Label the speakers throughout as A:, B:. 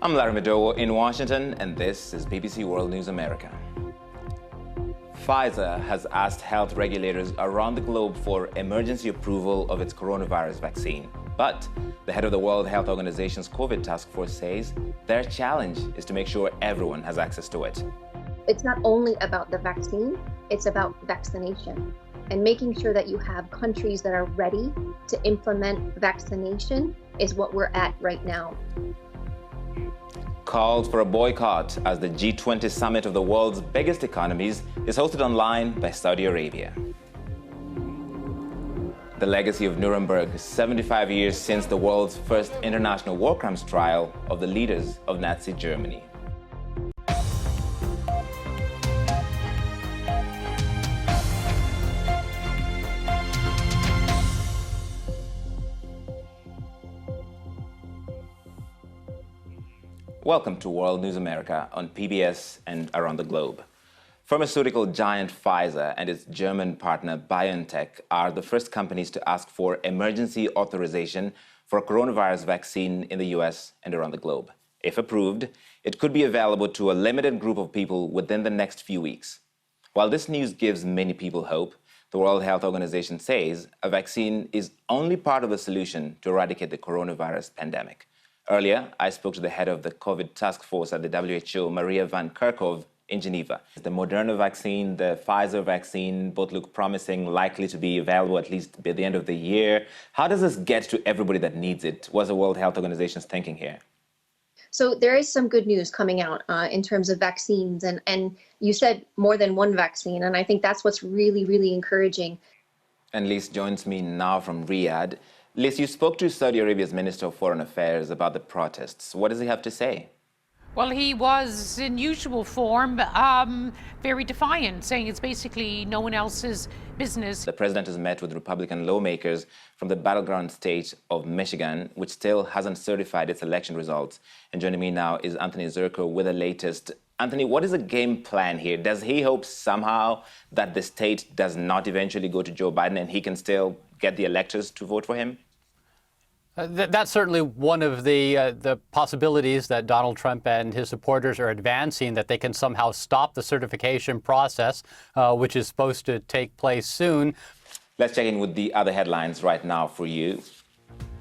A: I'm Larry Madowo in Washington, and this is BBC World News America. Pfizer has asked health regulators around the globe for emergency approval of its coronavirus vaccine. But the head of the World Health Organization's COVID task force says their challenge is to make sure everyone has access to it.
B: It's not only about the vaccine, it's about vaccination and making sure that you have countries that are ready to implement vaccination is what we're at right now.
A: Calls for a boycott as the G20 summit of the world's biggest economies is hosted online by Saudi Arabia. The legacy of Nuremberg, 75 years since the world's first international war crimes trial of the leaders of Nazi Germany. Welcome to World News America on PBS and around the globe. Pharmaceutical giant Pfizer and its German partner BioNTech are the first companies to ask for emergency authorization for a coronavirus vaccine in the US and around the globe. If approved, it could be available to a limited group of people within the next few weeks. While this news gives many people hope, the World Health Organization says a vaccine is only part of the solution to eradicate the coronavirus pandemic. Earlier, I spoke to the head of the COVID task force at the WHO, Maria van Kerkhove, in Geneva. The Moderna vaccine, the Pfizer vaccine, both look promising, likely to be available at least by the end of the year. How does this get to everybody that needs it? What's the World Health Organization's thinking here?
B: So there is some good news coming out in terms of vaccines. And you said more than one vaccine, and I think that's what's really, really encouraging.
A: And Liz joins me now from Riyadh. Liz, you spoke to Saudi Arabia's Minister of Foreign Affairs about the protests. What does he have to say?
C: Well, he was in usual form, very defiant, saying it's basically no one else's business.
A: The president has met with Republican lawmakers from the battleground state of Michigan, which still hasn't certified its election results. And joining me now is Anthony Zerko with the latest. Anthony, what is the game plan here? Does he hope somehow that the state does not eventually go to Joe Biden and he can still get the electors to vote for him?
D: That's certainly one of the possibilities that Donald Trump and his supporters are advancing, that they can somehow stop the certification process, which is supposed to take place soon.
A: Let's check in with the other headlines right now for you.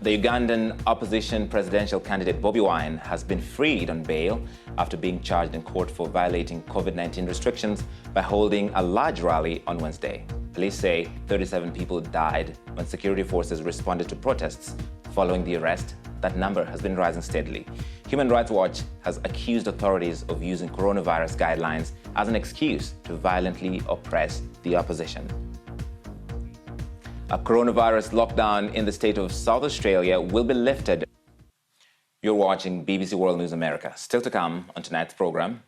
A: The Ugandan opposition presidential candidate Bobi Wine has been freed on bail after being charged in court for violating COVID-19 restrictions by holding a large rally on Wednesday. Police say 37 people died when security forces responded to protests. Following the arrest, that number has been rising steadily. Human Rights Watch has accused authorities of using coronavirus guidelines as an excuse to violently oppress the opposition. A coronavirus lockdown in the state of South Australia will be lifted. You're watching BBC World News America. Still to come on tonight's program.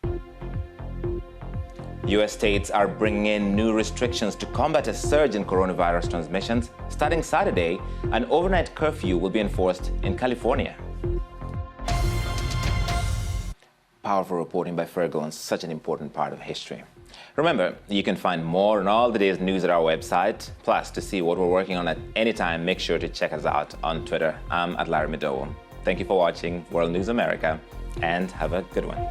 A: US states are bringing in new restrictions to combat a surge in coronavirus transmissions. Starting Saturday, an overnight curfew will be enforced in California. Powerful reporting by Fergal on such an important part of history. Remember, you can find more on all the day's news at our website. Plus, to see what we're working on at any time, make sure to check us out on Twitter. I'm at Larry Madowo. Thank you for watching World News America, and have a good one.